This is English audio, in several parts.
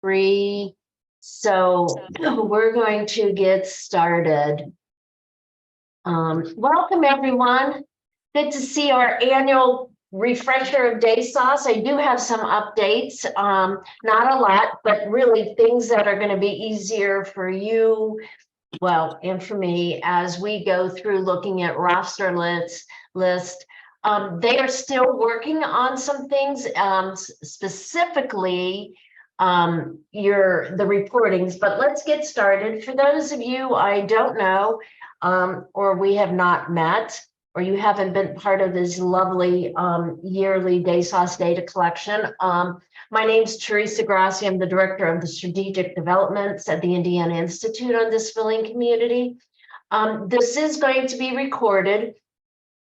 free. So we're going to get started. Welcome, everyone. Good to see our annual refresher of DESOS. I do have some updates, not a lot, but really things that are going to be easier for you, well, and for me as we go through looking at roster list. They are still working on some things, specifically the reportings, but let's get started. For those of you I don't know, or we have not met, or you haven't been part of this lovely yearly DESOS data collection. My name's Teresa Grassi. I'm the Director of the Strategic Developments at the Indiana Institute on Disability and Community. This is going to be recorded.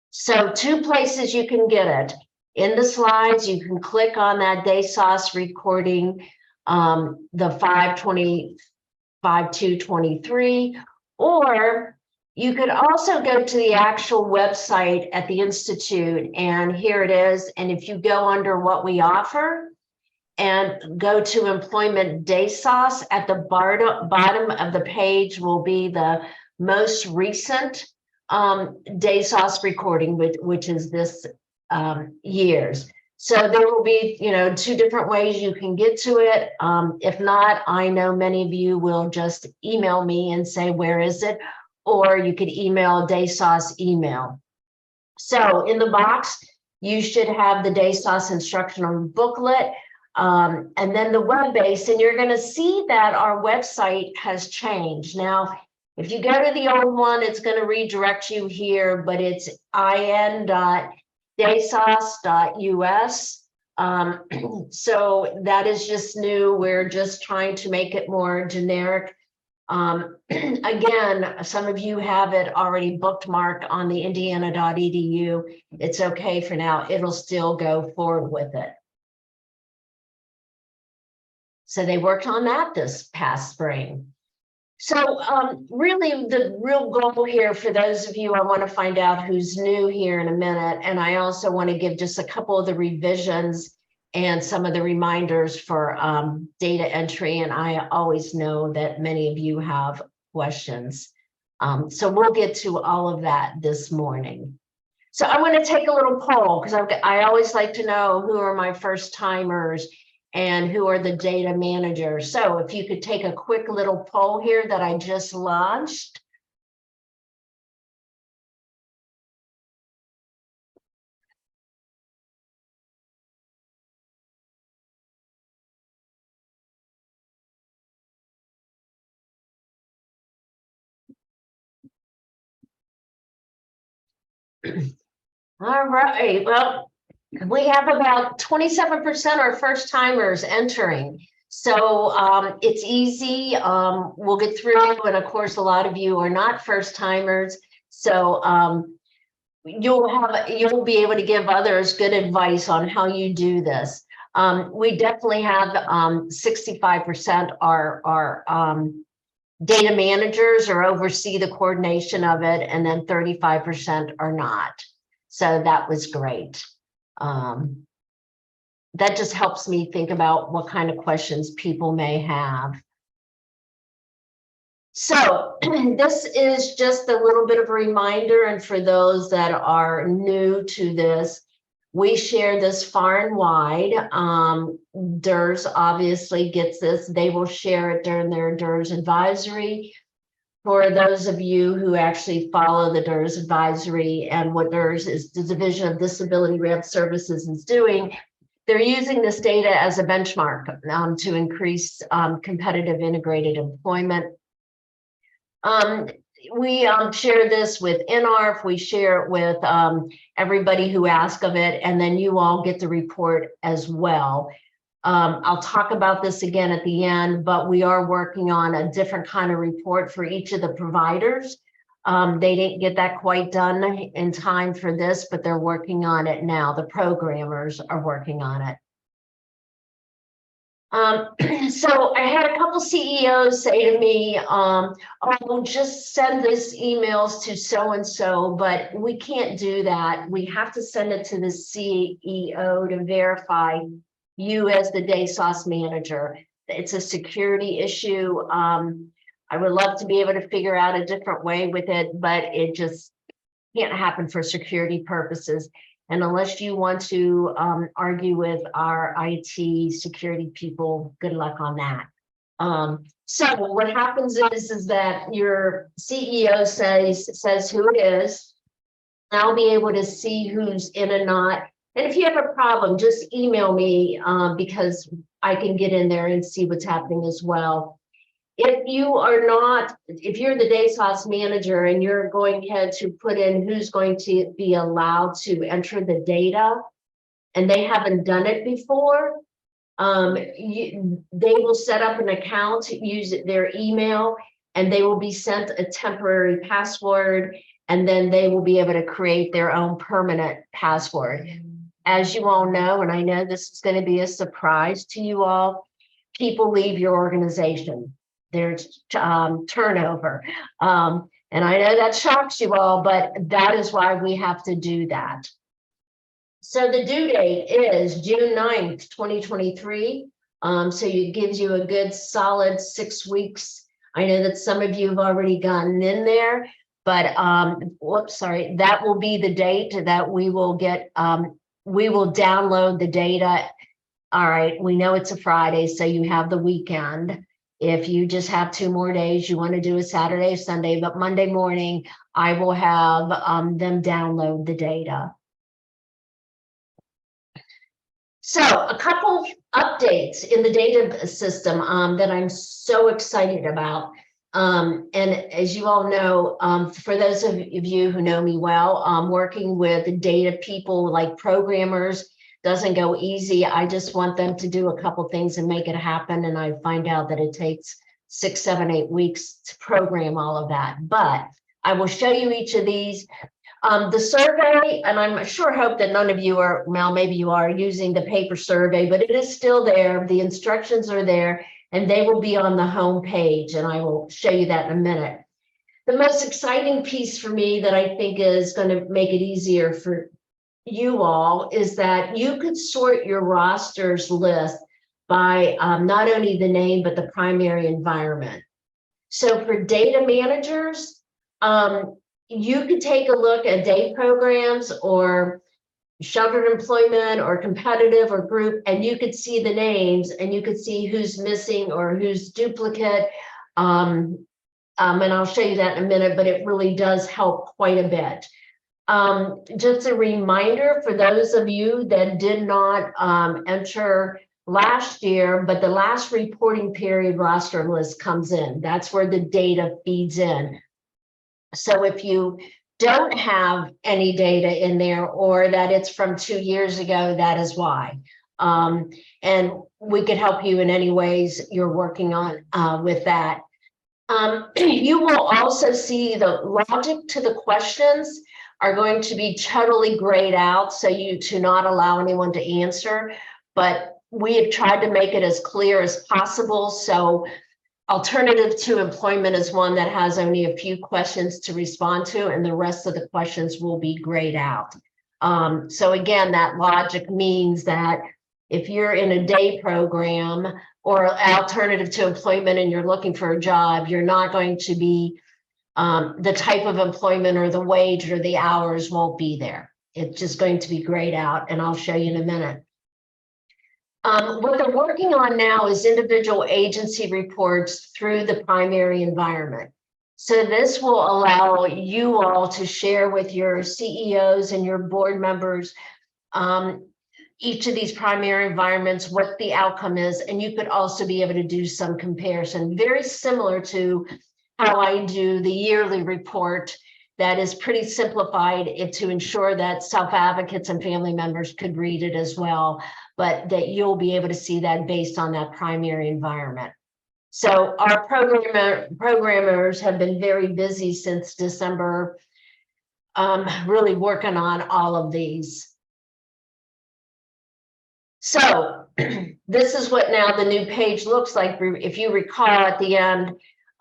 So 2 places you can get it. In the slides, you can click on that DESOS recording, the 5/2/23, or you could also go to the actual website at the Institute, and here it is. And if you go under what we offer and go to employment DESOS, at the bottom of the page will be the most recent DESOS recording, which is this year's. So there will be, 2 different ways you can get to it. If not, I know many of you will just email me and say, where is it? Or you could email DESOS email. So in the box, you should have the DESOS instructional booklet, and then the web base, and you're going to see that our website has changed. Now, if you go to the old one, it's going to redirect you here, but it's in.desos.us. So that is just new. We're just trying to make it more generic. Again, some of you have it already bookmarked on the indiana.edu. It's okay for now. It'll still go forward with it. So they worked on that this past spring. So really the real goal here for those of you, I want to find out who's new here in a minute. And I also want to give just a couple of the revisions and some of the reminders for data entry. And I always know that many of you have questions. So we'll get to all of that this morning. So I want to take a little poll because I always like to know who are my first timers and who are the data managers. So if you could take a quick little poll here that I just launched. All right, well, we have about 27% are first timers entering. So it's easy. We'll get through. And of course, a lot of you are not first timers. So you'll be able to give others good advice on how you do this. We definitely have 65% are data managers or oversee the coordination of it, and then 35% are not. So that was great. That just helps me think about what kind of questions people may have. So this is just a little bit of a reminder, and for those that are new to this, we share this far and wide. DERS obviously gets this. They will share it during their DERS advisory. For those of you who actually follow the DERS advisory and what DERS is, the Division of Disability Rehab Services, is doing, they're using this data as a benchmark to increase competitive integrated employment. We share this with NARF, we share it with everybody who asks of it, and then you all get the report as well. I'll talk about this again at the end, but we are working on a different kind of report for each of the providers. They didn't get that quite done in time for this, but they're working on it now. The programmers are working on it. So I had a couple CEOs say to me, oh, just send this emails to so-and-so, but we can't do that. We have to send it to the CEO to verify you as the DESOS manager. it's a security issue. I would love to be able to figure out a different way with it, but it just can't happen for security purposes. And unless you want to argue with our IT security people, good luck on that. So what happens is that your CEO says who it is. I'll be able to see who's in and not. And if you have a problem, just email me because I can get in there and see what's happening as well. If you're the DESOS manager and you're going ahead to put in who's going to be allowed to enter the data, and they haven't done it before, they will set up an account, use their email, and they will be sent a temporary password, and then they will be able to create their own permanent password. As you all know, and I know this is going to be a surprise to you all, people leave your organization. There's turnover. And I know that shocks you all, but that is why we have to do that. So the due date is June 9th, 2023. So it gives you a good solid 6 weeks. I know that some of you have already gotten in there, but that will be the date that we will get, we will download the data. All right, we know it's a Friday, so you have the weekend. If you just have 2 more days, you want to do a Saturday, Sunday, but Monday morning, I will have them download the data. So a couple updates in the data system that I'm so excited about. And as you all know, for those of you who know me well, working with data people like programmers doesn't go easy. I just want them to do a couple things and make it happen. And I find out that it takes 6, 7, 8 weeks to program all of that. But I will show you each of these. The survey, and I'm sure hope that none of you are, well, maybe you are using the paper survey, but it is still there. The instructions are there and they will be on the home page, and I will show you that in a minute. The most exciting piece for me that I think is going to make it easier for you all is that you could sort your rosters list by not only the name, but the primary environment. So for data managers, you could take a look at day programs or sheltered employment or competitive or group, and you could see the names and you could see who's missing or who's duplicate. And I'll show you that in a minute, but it really does help quite a bit. Just a reminder for those of you that did not enter last year, but the last reporting period roster list comes in. That's where the data feeds in. So if you don't have any data in there, or that it's from 2 years ago, that is why. And we could help you in any ways you're working on with that. You will also see the logic to the questions are going to be totally grayed out, so you to not allow anyone to answer, but we have tried to make it as clear as possible. So alternative to employment is one that has only a few questions to respond to, and the rest of the questions will be grayed out. So again, that logic means that if you're in a day program or alternative to employment and you're looking for a job, you're not going to be the type of employment or the wage or the hours won't be there. It's just going to be grayed out, and I'll show you in a minute. What they're working on now is individual agency reports through the primary environment. So this will allow you all to share with your CEOs and your board members each of these primary environments, what the outcome is, and you could also be able to do some comparison, very similar to how I do the yearly report that is pretty simplified to ensure that self-advocates and family members could read it as well, but that you'll be able to see that based on that primary environment. So our programmers have been very busy since December, really working on all of these. So this is what now the new page looks like. If you recall at the end,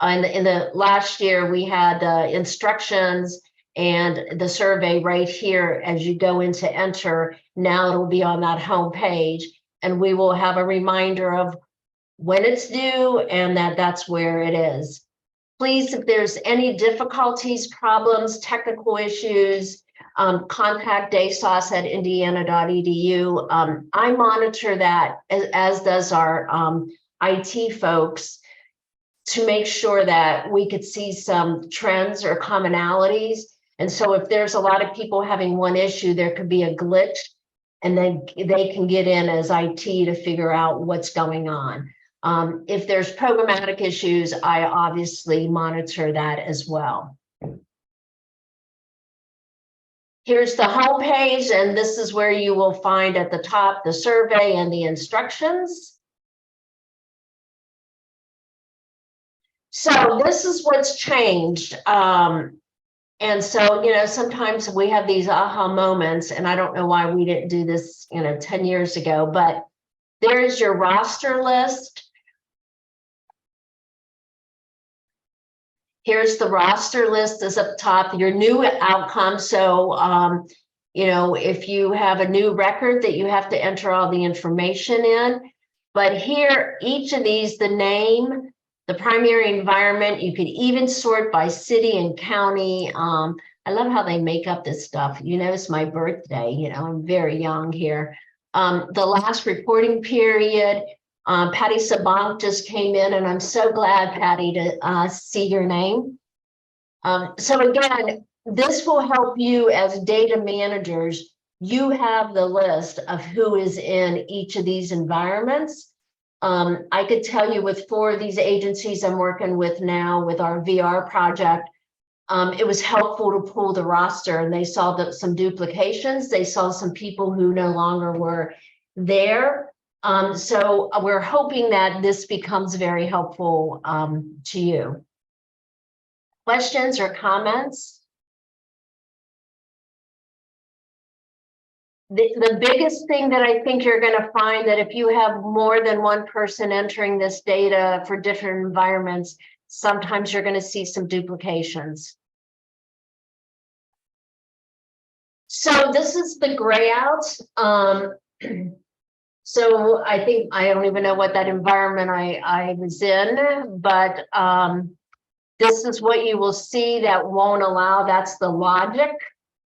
in the last year, we had instructions and the survey right here as you go into enter. Now it'll be on that home page, and we will have a reminder of when it's due, and that's where it is. Please, if there's any difficulties, problems, technical issues, contact DESOS at indiana.edu. I monitor that, as does our IT folks, to make sure that we could see some trends or commonalities. And so if there's a lot of people having one issue, there could be a glitch, and then they can get in as IT to figure out what's going on. If there's programmatic issues, I obviously monitor that as well. Here's the home page, and this is where you will find at the top the survey and the instructions. So this is what's changed. And so, you know, sometimes we have these aha moments, and I don't know why we didn't do this, 10 years ago, but there's your roster list. Here's the roster list is up top, your new outcome. So, if you have a new record that you have to enter all the information in, but here, each of these, the name, the primary environment, you could even sort by city and county. I love how they make up this stuff. It's my birthday, I'm very young here. The last reporting period, Patty Sabank just came in, and I'm so glad, Patty, to see your name. So again, this will help you as data managers. You have the list of who is in each of these environments. I could tell you with 4 of these agencies I'm working with now with our VR project, it was helpful to pull the roster, and they saw some duplications. They saw some people who no longer were there. So we're hoping that this becomes very helpful to you. Questions or comments? The biggest thing that I think you're going to find that if you have more than one person entering this data for different environments, sometimes you're going to see some duplications. So this is the gray out. So I think, I don't even know what that environment I was in, but this is what you will see that won't allow. That's the logic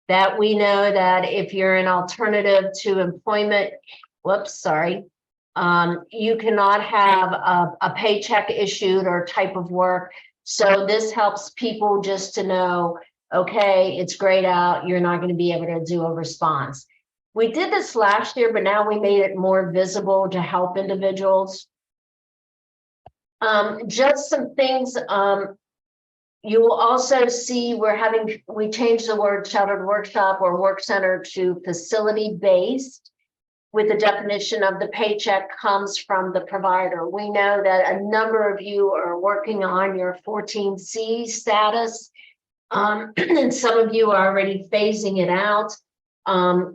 that we know that if you're an alternative to employment, you cannot have a paycheck issued or type of work. So this helps people just to know, okay, it's grayed out. You're not going to be able to do a response. We did this last year, but now we made it more visible to help individuals. Just some things. You will also see we changed the word sheltered workshop or work center to facility based, with the definition of the paycheck comes from the provider. We know that a number of you are working on your 14C status, and some of you are already phasing it out.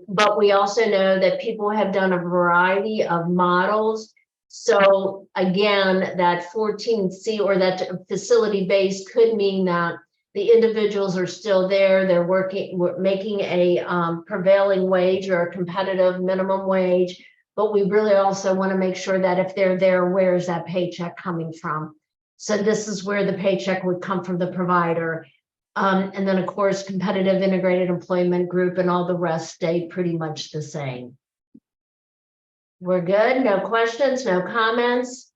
But we also know that people have done a variety of models. So again, that 14C or that facility based could mean that the individuals are still there. They're making a prevailing wage or a competitive minimum wage. But we really also want to make sure that if they're there, where is that paycheck coming from? So this is where the paycheck would come from the provider. And then, of course, competitive integrated employment group and all the rest stay pretty much the same. We're good. No questions, no comments.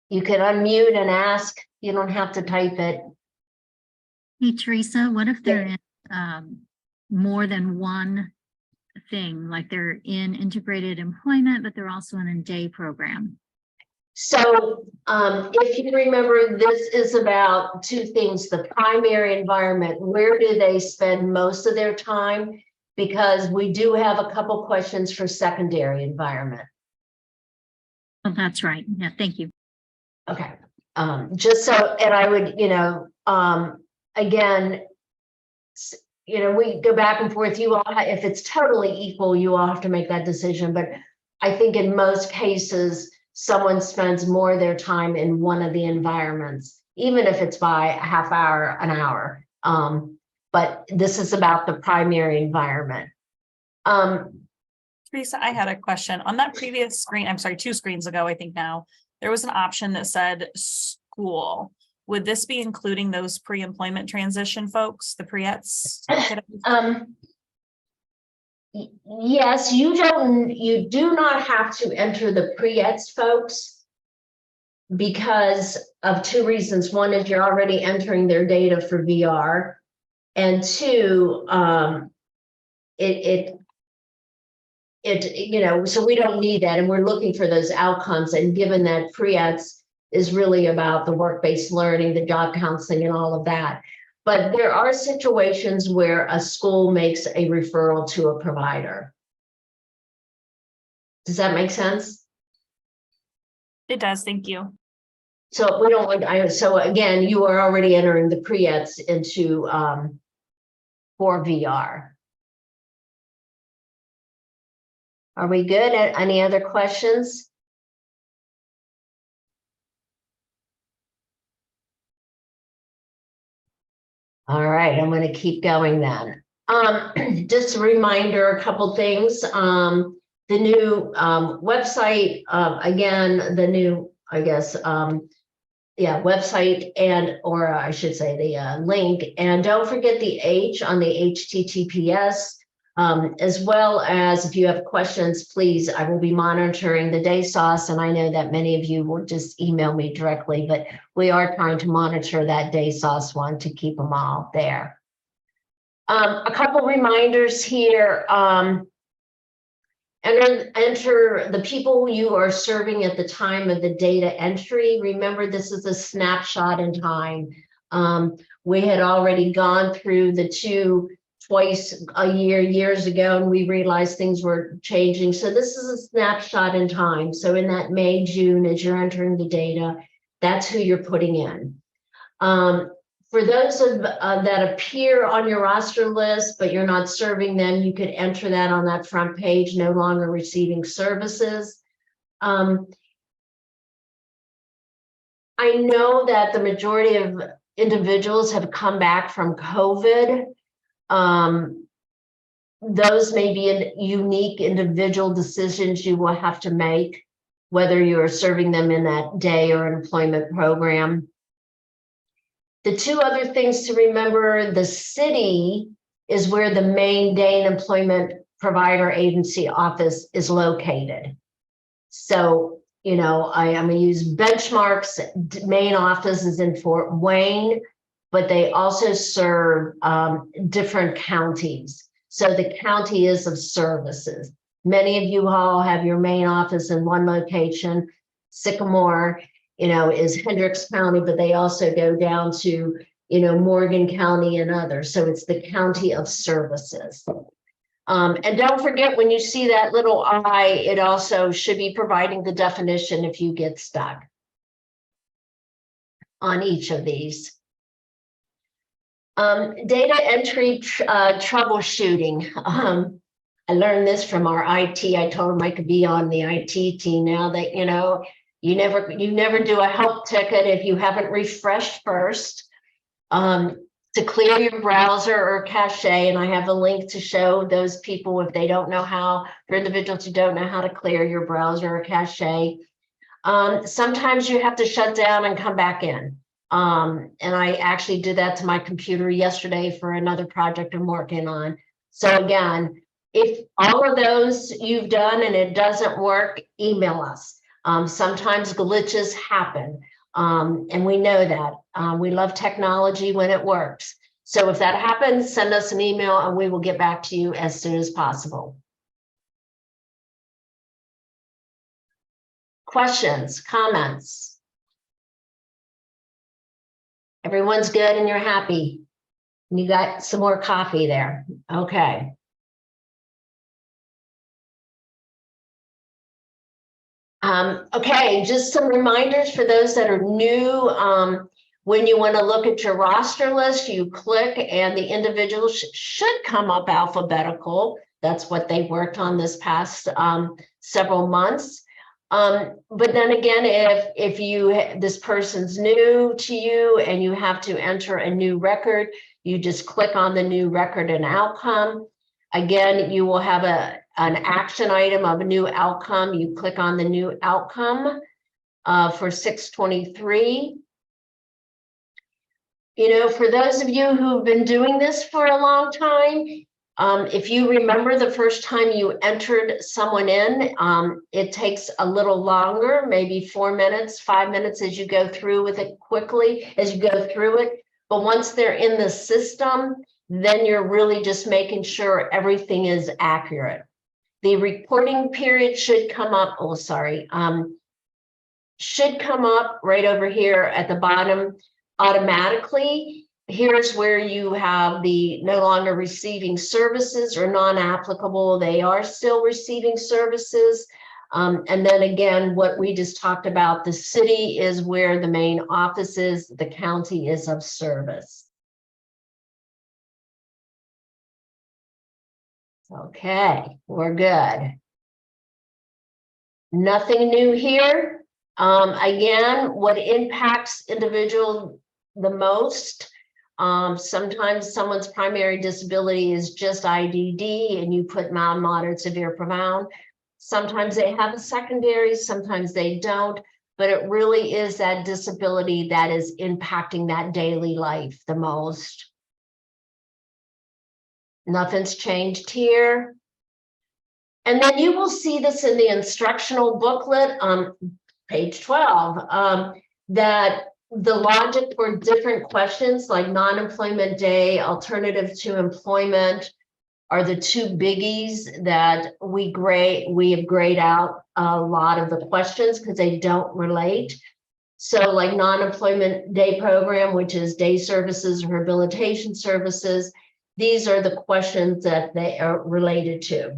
You can unmute and ask. You don't have to type it. Hey, Teresa, what if they're in more than one thing, like they're in integrated employment, but they're also in a day program? So if you remember, this is about 2 things: the primary environment, where do they spend most of their time? Because we do have a couple questions for secondary environment. Oh, that's right. Yeah, thank you. Okay. Just so, and I would, again, we go back and forth. You all, if it's totally equal, you all have to make that decision. But I think in most cases, someone spends more of their time in one of the environments, even if it's by a half hour, an hour. But this is about the primary environment. Teresa, I had a question on that previous screen. I'm sorry, 2 screens ago, I think now, there was an option that said school. Would this be including those pre-employment transition folks, the pre-ets? Yes, you do not have to enter the pre-ets folks because of 2 reasons. One is you're already entering their data for VR, and 2, so we don't need that, and we're looking for those outcomes. And given that pre-ets is really about the work-based learning, the job counseling, and all of that. But there are situations where a school makes a referral to a provider. Does that make sense? It does, thank you. So we don't, so again, you are already entering the pre-ets into for VR. Are we good? Any other questions? All right, I'm going to keep going then. Just a reminder, a couple things. The new website, again, the new, I guess, website, and, or I should say the link. And don't forget the H on the HTTPS. As well as if you have questions, please, I will be monitoring the DESOS, and I know that many of you will just email me directly, but we are trying to monitor that DESOS one to keep them all there. A couple reminders here. Enter the people you are serving at the time of the data entry. Remember, this is a snapshot in time. We had already gone through the 2 twice a year, years ago, and we realized things were changing. So this is a snapshot in time. So in that May, June, as you're entering the data, that's who you're putting in. For those that appear on your roster list, but you're not serving them, you could enter that on that front page, no longer receiving services. I know that the majority of individuals have come back from COVID. Those may be unique individual decisions you will have to make, whether you're serving them in that day or employment program. The 2 other things to remember: the city is where the main day and employment provider agency office is located. So, I'm going to use Benchmark's main office is in Fort Wayne, but they also serve different counties. So the county is of services. Many of you all have your main office in one location. Sycamore, is Hendricks County, but they also go down to, Morgan County and others. So it's the county of services. And don't forget, when you see that little I, it also should be providing the definition if you get stuck on each of these. Data entry troubleshooting. I learned this from our IT. I told them I could be on the IT team now that, you never do a help ticket if you haven't refreshed first. To clear your browser or cache, and I have a link to show those people if they don't know how, for individuals who don't know how to clear your browser or cache. Sometimes you have to shut down and come back in. And I actually did that to my computer yesterday for another project I'm working on. So again, if all of those you've done and it doesn't work, email us. Sometimes glitches happen. And we know that. We love technology when it works. So if that happens, send us an email and we will get back to you as soon as possible. Questions, comments? Everyone's good and you're happy. You got some more coffee there. Okay. Okay, just some reminders for those that are new. When you want to look at your roster list, you click and the individuals should come up alphabetical. That's what they worked on this past several months. But then again, if this person's new to you and you have to enter a new record, you just click on the new record and outcome. Again, you will have an action item of a new outcome. You click on the new outcome for 623. You know, for those of you who've been doing this for a long time, if you remember the first time you entered someone in, it takes a little longer, maybe 4 minutes, 5 minutes as you go through with it quickly, as you go through it. But once they're in the system, then you're really just making sure everything is accurate. The reporting period should come up, oh, sorry, should come up right over here at the bottom automatically. Here's where you have the no longer receiving services or non-applicable. They are still receiving services. And then again, what we just talked about, the city is where the main office is, the county is of service. Okay, we're good. Nothing new here. Again, what impacts individual the most, sometimes someone's primary disability is just IDD and you put mild, moderate, severe, profound. Sometimes they have a secondary, sometimes they don't, but it really is that disability that is impacting that daily life the most. Nothing's changed here. And then you will see this in the instructional booklet on page 12, that the logic for different questions like non-employment day, alternative to employment are the two biggies that we have grayed out a lot of the questions because they don't relate. So like non-employment day program, which is day services or rehabilitation services, these are the questions that they are related to.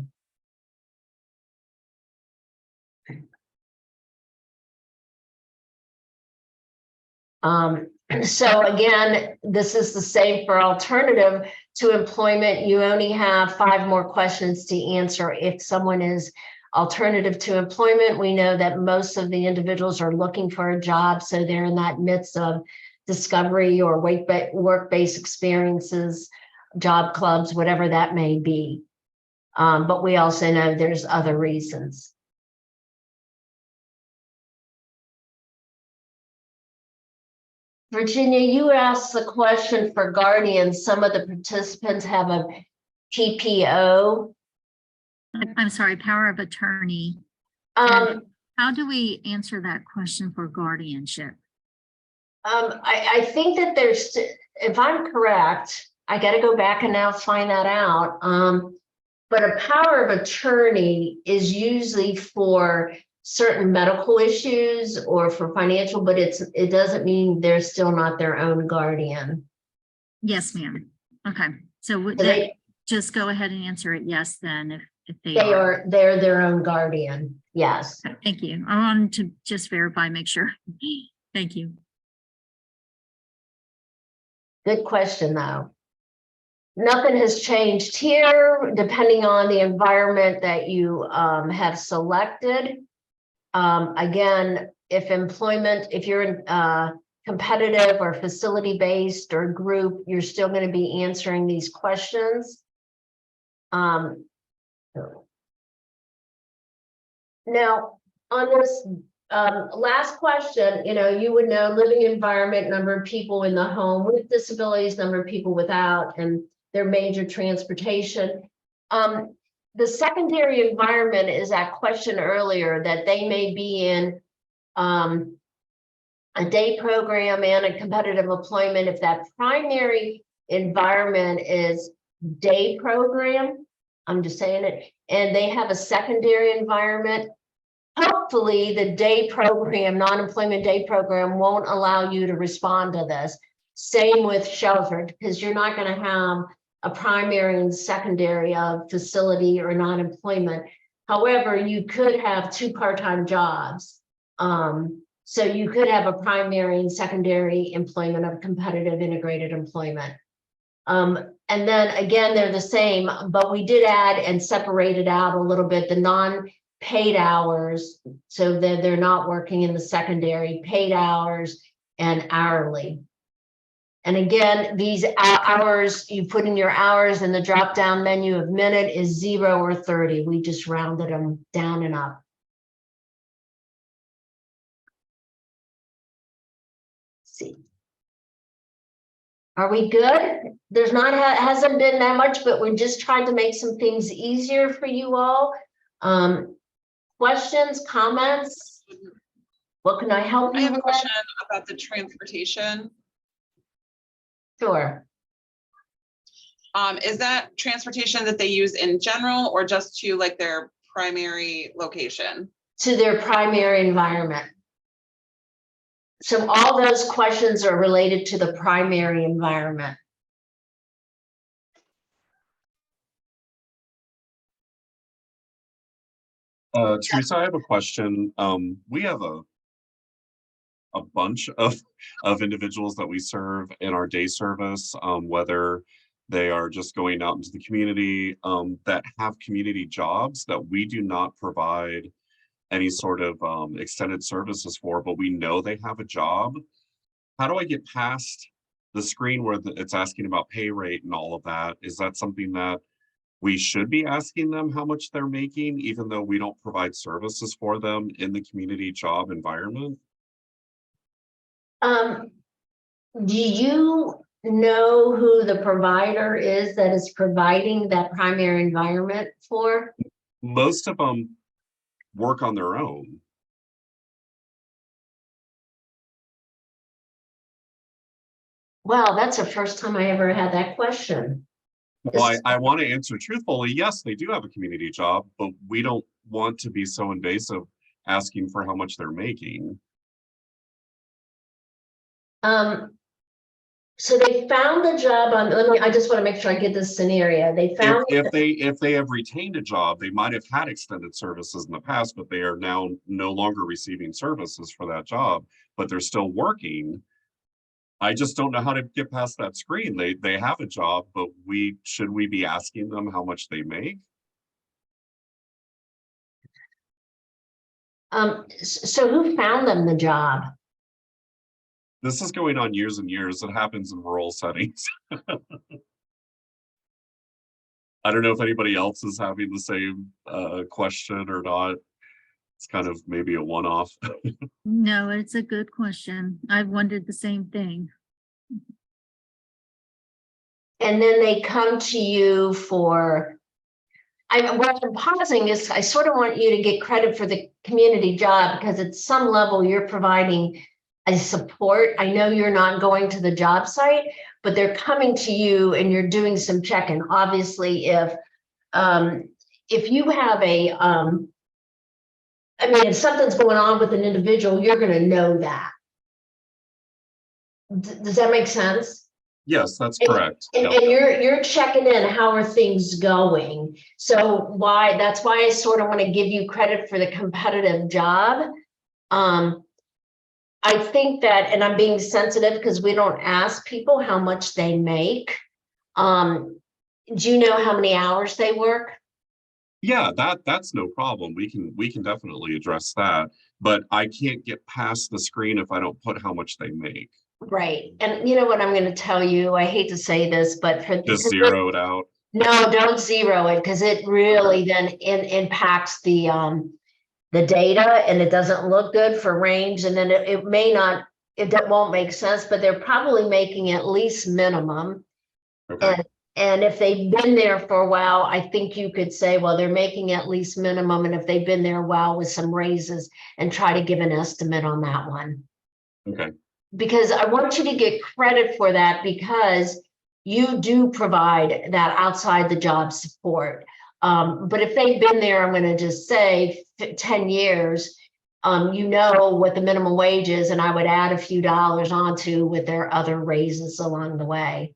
So again, this is the same for alternative to employment. You only have 5 more questions to answer. If someone is alternative to employment, we know that most of the individuals are looking for a job. So they're in that midst of discovery or work-based experiences, job clubs, whatever that may be. But we also know there's other reasons. Virginia, you asked the question for guardians. Some of the participants have a PPO. I'm sorry, power of attorney. How do we answer that question for guardianship? I think that there's, if I'm correct, I got to go back and now find that out. But a power of attorney is usually for certain medical issues or for financial, but it doesn't mean they're still not their own guardian. Yes, ma'am. Okay, so just go ahead and answer it yes then if they're their own guardian. Yes. Thank you. I wanted to just verify, make sure. Thank you. Good question though. Nothing has changed here depending on the environment that you have selected. Again, if you're in competitive or facility-based or group, you're still going to be answering these questions. Now, on this last question, you would know living environment, number of people in the home with disabilities, number of people without, and their major transportation. The secondary environment is that question earlier that they may be in a day program and a competitive employment. If that primary environment is day program, I'm just saying it, and they have a secondary environment, hopefully the day program, non-employment day program won't allow you to respond to this. Same with sheltered, because you're not going to have a primary and secondary of facility or non-employment. However, you could have 2 part-time jobs. So you could have a primary and secondary employment of competitive integrated employment. And then again, they're the same, but we did add and separated out a little bit the non-paid hours so that they're not working in the secondary, paid hours and hourly. And again, these hours, you put in your hours and the drop-down menu of minute is 0 or 30. We just rounded them down and up. Let's see. Are we good? There's not, hasn't been that much, but we're just trying to make some things easier for you all. Questions, comments? What can I help you I have a with? question about the transportation. Sure. Is that transportation that they use in general or just to like their primary location? To their primary environment. So all those questions are related to the primary environment. Teresa, I have a question. We have a bunch of individuals that we serve in our day service, whether they are just going out into the community, that have community jobs that we do not provide any sort of extended services for, but we know they have a job. How do I get past the screen where it's asking about pay rate and all of that? Is that something that we should be asking them how much they're making, even though we don't provide services for them in the community job environment? Do you know who the provider is that is providing that primary environment for? Most of them work on their own. Wow, that's the first time I ever had that question. Well, I want to answer truthfully. Yes, they do have a community job, but we don't want to be so invasive asking for how much they're making. So they found the job on, I just want to make sure I get this scenario. They found. If they have retained a job, they might have had extended services in the past, but they are now no longer receiving services for that job, but they're still working. I just don't know how to get past that screen. They have a job, but should we be asking them how much they make? So who found them the job? This is going on years and years. It happens in rural settings. I don't know if anybody else is having the same question or not. It's kind of maybe a one-off. No, it's a good question. I've wondered the same thing. And then they come to you for, what I'm pausing is I sort of want you to get credit for the community job because at some level you're providing a support. I know you're not going to the job site, but they're coming to you and you're doing some checking. Obviously, if you have if something's going on with an individual, you're going to know that. Does that make sense? Yes, that's correct. And you're checking in, how are things going? So that's why I sort of want to give you credit for the competitive job. I think that, and I'm being sensitive because we don't ask people how much they make. Do you know how many hours they work? Yeah, that's no problem. We can definitely address that, but I can't get past the screen if I don't put how much they make. Right. And you know what I'm going to tell you? I hate to say this, but Just zero it out. No, don't zero it because it really then impacts the data and it doesn't look good for range. And then it won't make sense, but they're probably making at least minimum. Okay. And if they've been there for a while, I think you could say, well, they're making at least minimum. And if they've been there a while with some raises and try to give an estimate on that one. Okay. Because I want you to get credit for that because you do provide that outside the job support. But if they've been there, I'm going to just say 10 years, you know what the minimum wage is, and I would add a few dollars onto with their other raises along the way.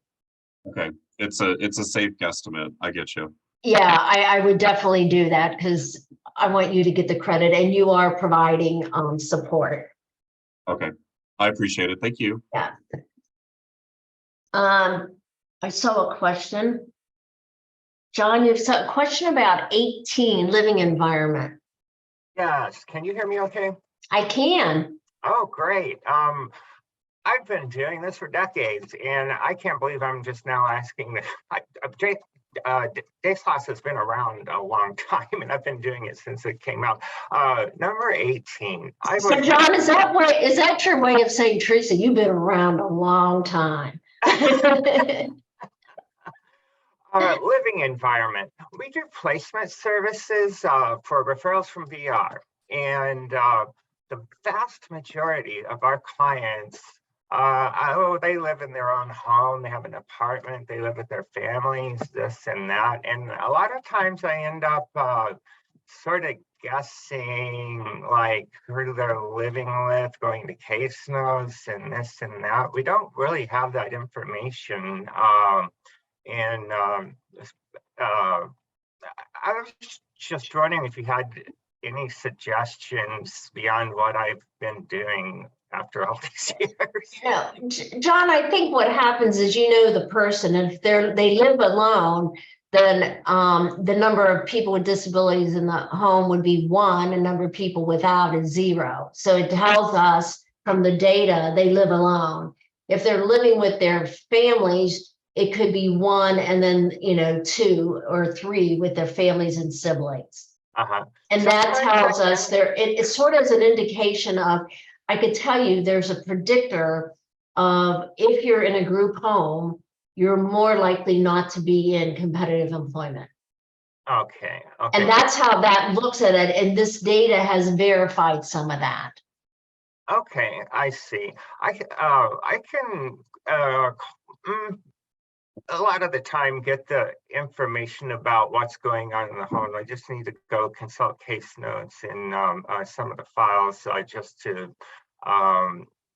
Okay. It's a safe guesstimate. I get you. Yeah, I would definitely do that because I want you to get the credit and you are providing support. Okay. I appreciate it. Thank you. Yeah. I saw a question. John, you saw a question about 18 living environment. Yes, can you hear me okay? I can. Oh, great. I I've been doing this for decades, and I can't believe I'm just now asking this. DESOS has been around a long time, and I've been doing it since it came out. Number 18. So John, is that your way of saying, Teresa, you've been around a long time? Living environment. We do placement services for referrals from VR, and the vast majority of our clients, they live in their own home, they have an apartment, they live with their families, this and that. And a lot of times I end up sort of guessing like who they're living with, going to case notes and this and that. We don't really have that information. And I was just wondering if you had any suggestions beyond what I've been doing after all these years. No, John, I think what happens is, you know, the person, if they live alone, then the number of people with disabilities in the home would be 1, and number of people without is 0. So it tells us from the data they live alone. If they're living with their families, it could be 1 and then, you know, 2 or 3 with their families and siblings. And that tells us it's sort of an indication of, I could tell you there's a predictor of if you're in a group home, you're more likely not to be in competitive employment. Okay. And that's how that looks at it. And this data has verified some of that. Okay, I see. I can a lot of the time get the information about what's going on in the home. I just need to go consult case notes and some of the files just to,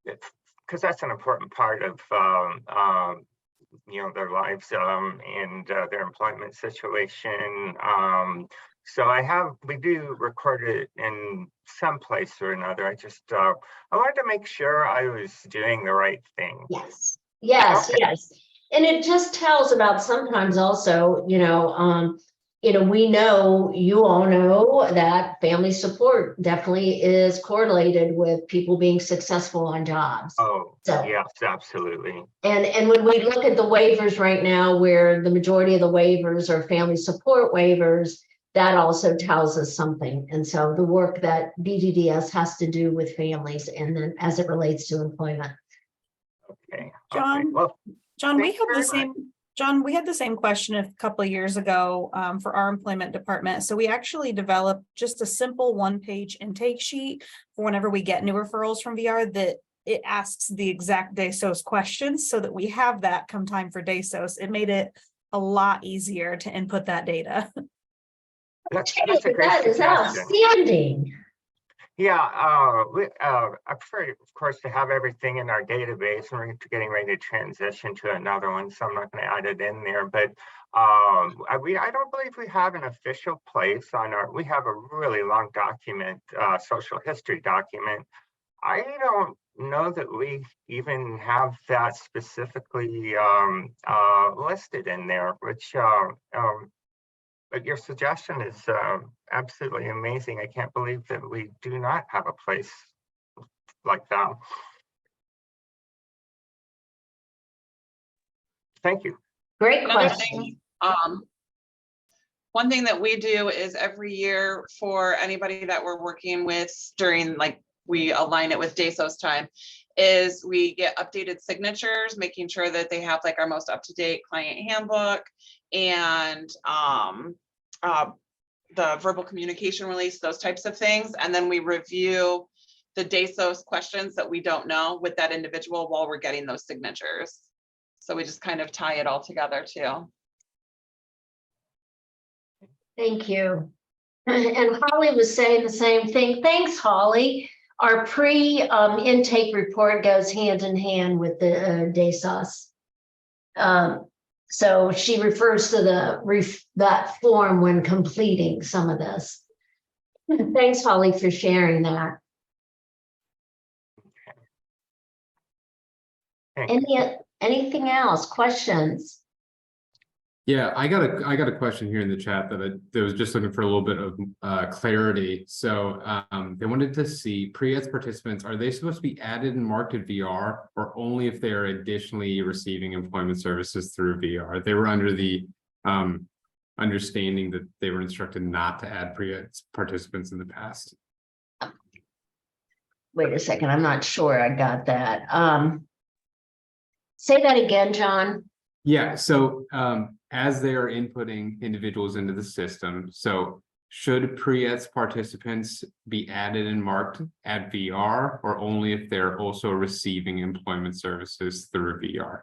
because that's an important part of you know, their lives and their employment situation. So we do record it in some place or another. I just I wanted to make sure I was doing the right thing. Yes, yes, Okay. yes. And it just tells about sometimes also, you know, we know, you all know that family support definitely is correlated with people being successful on jobs. Oh, So, yes, absolutely. and when we look at the waivers right now, where the majority of the waivers are family support waivers, that also tells us something. And so the work that BDDS has to do with families, and then as it relates to employment. Okay. John, Well, John, we thank you had the very same, John, we had the same question a couple of years ago for our employment department. So we actually developed just a simple 1-page intake sheet for whenever we get new referrals from VR that it asks the exact DESOS questions so that we have that come time for DESOS. It made it a lot easier to input that data. that's a great That is suggestion. outstanding. Yeah, I prefer, of course, to have everything in our database, and we're getting ready to transition to another one, so I'm not going to add it in there. But I don't believe we have an official place on we have a really long document, social history document. I don't know that we even have that specifically listed in there, which but your suggestion is absolutely amazing. I can't believe that we do not have a place like that. Thank you. Great Another question. thing, one thing that we do is every year for anybody that we're working with during, like, we align it with DESOS time, is we get updated signatures, making sure that they have like our most up-to-date client handbook and the verbal communication release, those types of things. And then we review the DESOS questions that we don't know with that individual while we're getting those signatures. So we just kind of tie it all together too. Thank you. And Holly was saying the same thing. Thanks, Holly. Our pre-intake report goes hand in hand with the DESOS. So she refers to that form when completing some of this. Thanks, Holly, for sharing that. Anything else? Questions? Yeah, I got a question here in the chat that was just looking for a little bit of clarity. So they wanted to see pre-eds participants, are they supposed to be added and marked at VR or only if they are additionally receiving employment services through VR? They were under the understanding that they were instructed not to add pre-eds participants in the past. Wait a second, I'm not sure I got that. Say that again, John. Yeah, so as they are inputting individuals into the system, so should pre-eds participants be added and marked at VR or only if they're also receiving employment services through VR?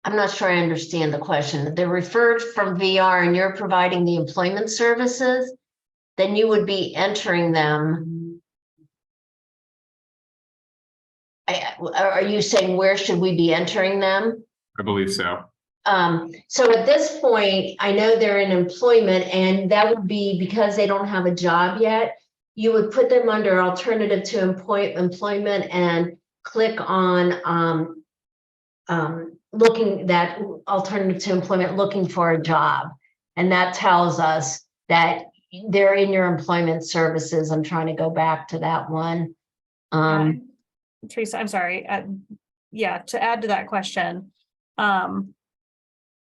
I'm not sure I understand the question. They're referred from VR and you're providing the employment services, then you would be entering them. Are you saying where should we be entering them? I believe so. So at this point, I know they're in employment and that would be because they don't have a job yet. You would put them under alternative to employment and click on looking that alternative to employment, looking for a job. And that tells us that they're in your employment services. I'm trying to go back to that one. Teresa, I'm sorry. Yeah, to add to that question.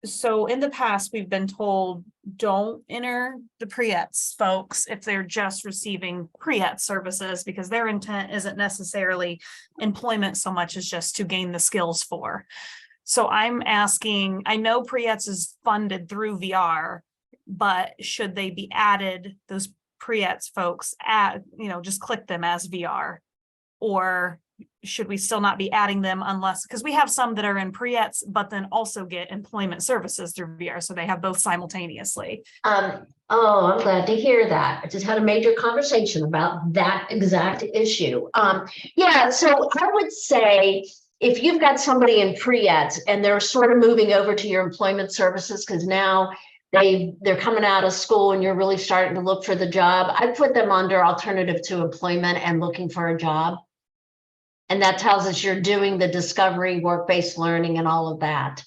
So in the past, we've been told, don't enter the pre-eds folks if they're just receiving pre-ed services because their intent isn't necessarily employment so much as just to gain the skills for. So I'm asking, I know pre-eds is funded through VR, but should they be added, those pre-eds folks, just click them as VR? Or should we still not be adding them unless, because we have some that are in pre-eds, but then also get employment services through VR, so they have both simultaneously. Oh, I'm glad to hear that. I just had a major conversation about that exact issue. Yeah, so I would say if you've got somebody in pre-eds and they're sort of moving over to your employment services because now they're coming out of school and you're really starting to look for the job, I'd put them under alternative to employment and looking for a job. And that tells us you're doing the discovery, work-based learning and all of that.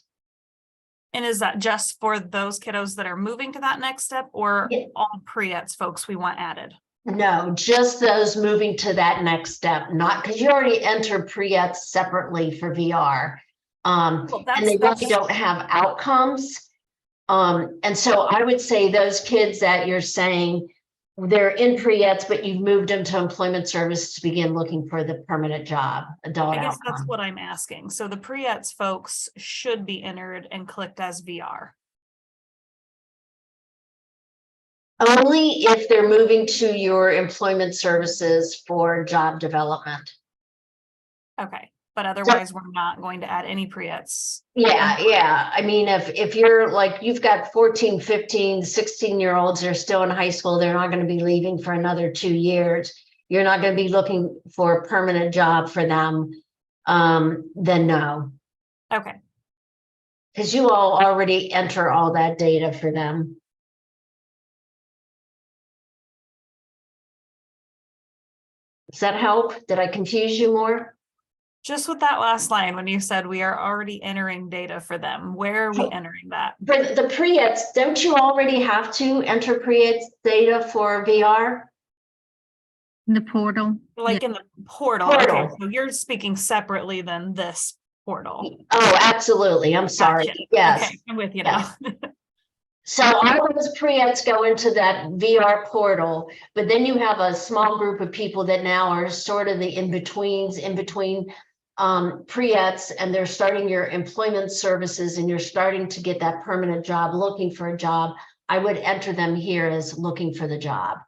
And is that just for those kiddos that are moving to that next step or Yeah. all pre-eds folks we want added? No, just those moving to that next step, not because you already entered pre-eds separately for VR. And they really don't have outcomes. And so I would say those kids that you're saying they're in pre-eds, but you've moved them to employment service to begin looking for the permanent job, adult I guess that's outcome. what I'm asking. So the pre-eds folks should be entered and clicked as VR. Only if they're moving to your employment services for job development. Okay, but otherwise we're not going to add any pre-eds. Yeah. I mean, if you're like, you've got 14, 15, 16-year-olds, they're still in high school, they're not going to be leaving for another 2 years. You're not going to be looking for a permanent job for them. Then no. Okay, Because you all already enter all that data for them. Does that help? Did I confuse you more? just with that last line, when you said we are already entering data for them, where are we entering that? For the pre-eds, don't you already have to enter pre-eds data for VR? In the portal. Like in the portal. Portal. Okay, so you're speaking separately than this portal. Oh, absolutely. I'm sorry. Gotcha. Yes. Okay, I'm with you now. So all of those pre-eds go into that VR portal, but then you have a small group of people that now are sort of the in-betweens, in between pre-eds, and they're starting your employment services and you're starting to get that permanent job, looking for a job. I would enter them here as looking for the job.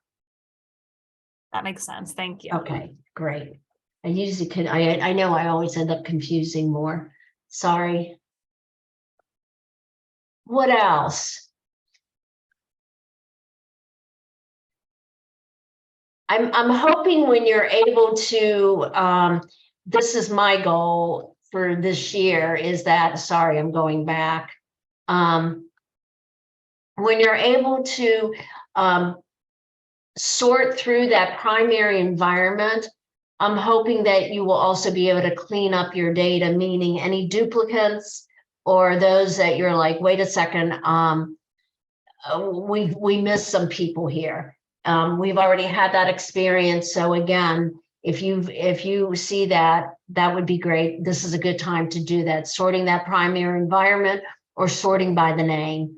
That makes sense. Thank you. Okay, great. I usually could, I know I always end up confusing more. Sorry. What else? I'm hoping when you're able to, this is my goal for this year, is that, sorry, I'm going back. When you're able to sort through that primary environment, I'm hoping that you will also be able to clean up your data, meaning any duplicates or those that you're like, wait a second, we missed some people here. We've already had that experience. So again, if you see that, that would be great. This is a good time to do that, sorting that primary environment or sorting by the name.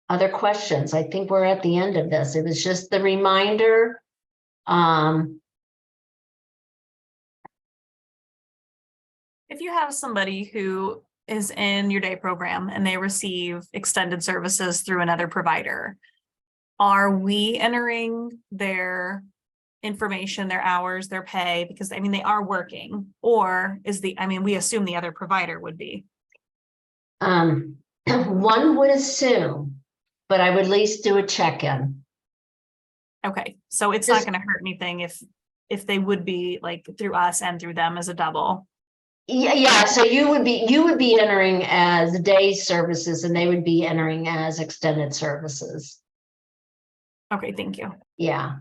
Other questions? I think we're at the end of this. It was just the reminder. If you have somebody who is in your day program and they receive extended services through another provider, are we entering their information, their hours, their pay? Because I mean, they are working, or is we assume the other provider would be. One would assume, but I would at least do a check-in. Okay, so it's not going to hurt anything if they would be like through us and through them as a double. Yeah. So you would be entering as day services, and they would be entering as extended services. Okay, thank you. Yeah.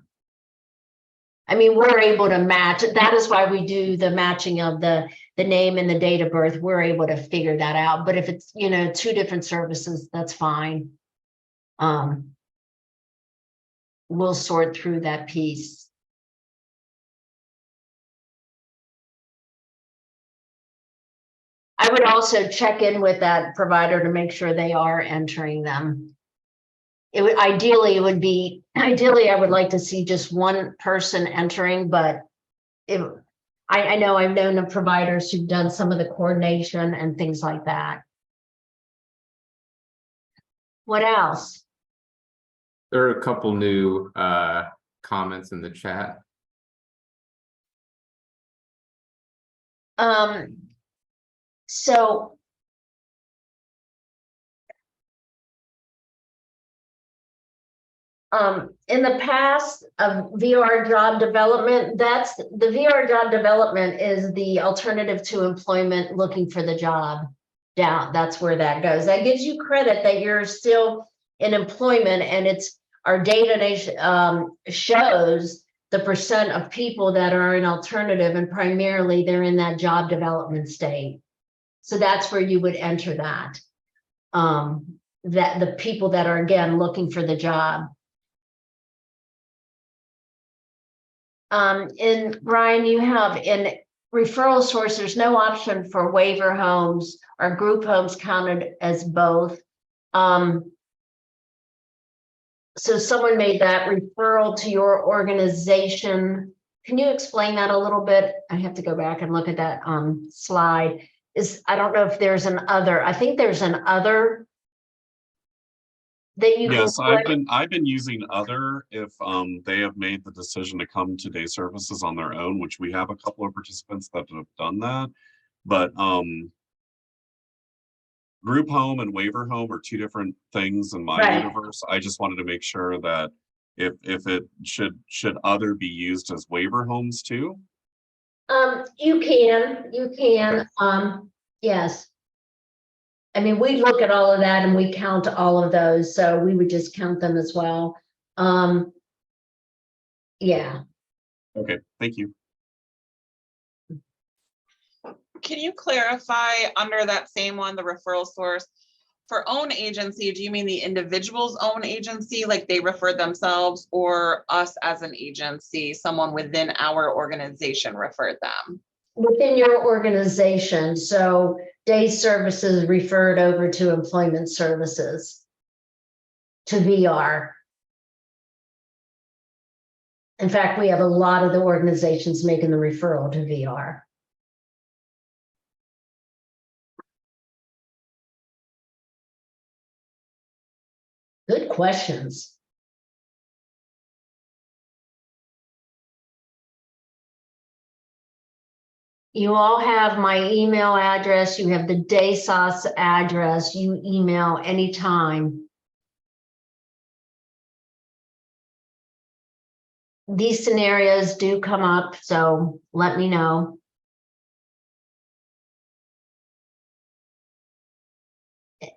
I mean, we're able to match. That is why we do the matching of the name and the date of birth. We're able to figure that out. But if it's, two different services, that's fine. We'll sort through that piece. I would also check in with that provider to make sure they are entering them. Ideally, I would like to see just one person entering, but I know I've known of providers who've done some of the coordination and things like that. What else? There are a couple new comments in the chat. So in the past of VR job development, the VR job development is the alternative to employment, looking for the job down. That's where that goes. That gives you credit that you're still in employment, and our data shows the percent of people that are in alternative, and primarily they're in that job development state. So that's where you would enter that. That the people that are, again, looking for the job. And Ryan, you have in referral source, there's no option for waiver homes or group homes counted as both. So someone made that referral to your organization. Can you explain that a little bit? I have to go back and look at that slide. I don't know if there's an other. I think there's an other that you Yes, can I've been using other if they have made the decision to come to day services on their own, which we have a couple of participants that have done that. But group home and waiver home are two different things in my universe. I just wanted to make sure that if it should other be used as waiver homes too. You can, Okay. yes. I mean, we look at all of that and we count all of those, so we would just count them as well. Yeah. Okay, thank you. Can you clarify under that same one, the referral source, for own agency, do you mean the individual's own agency, like they refer themselves, or us as an agency, someone within our organization referred them? Within your organization, so day services referred over to employment services, to VR. In fact, we have a lot of the organizations making the referral to VR. Good questions. You all have my email address. You have the DESOS address. You email anytime. These scenarios do come up, so let me know.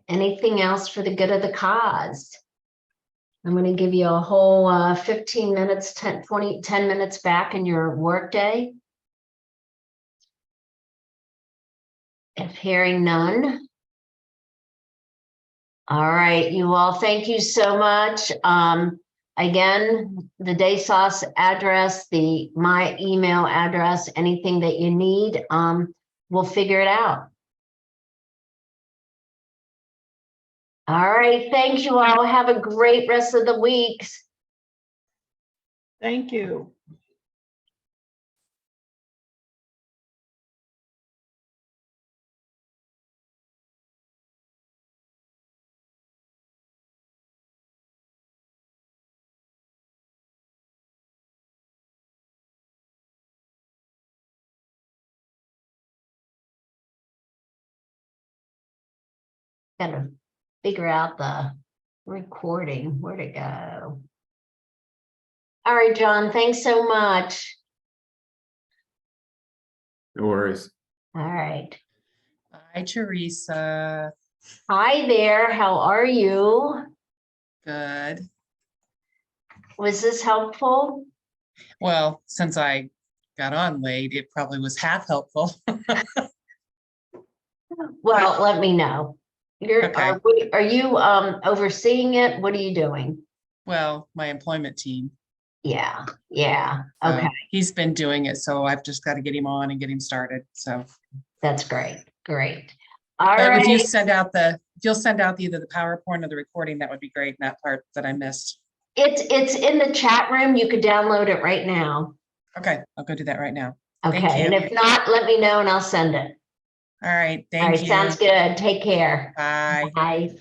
Anything else for the good of the cause? I'm going to give you a whole 15 minutes, 10 minutes back in your workday. If hearing none. All right, you all, thank you so much. Again, the DESOS address, my email address, anything that you need, we'll figure it out. All right, thank you all. Have a great rest of the week. Thank you. Gotta figure out the recording, where'd it go? All right, John, thanks so much. No worries. All right. Hi, Teresa. Hi there, how are you? Good. Was this helpful? Well, since I got on late, it probably was half helpful. Well, let me know. Okay. Are you overseeing it? What are you doing? Well, my employment team. Yeah, So okay, he's been doing it, so I've just got to get him on and get him started. So, that's great, great. All but if you right, send out if you'll send out either the PowerPoint or the recording, that would be great. That part that I missed. it's in the chat room. You could download it right now. Okay, I'll go do that right now. Thank Okay, and you. if not, let me know and I'll send it. All right, All right, thank you. sounds good. Take care. Bye. Bye.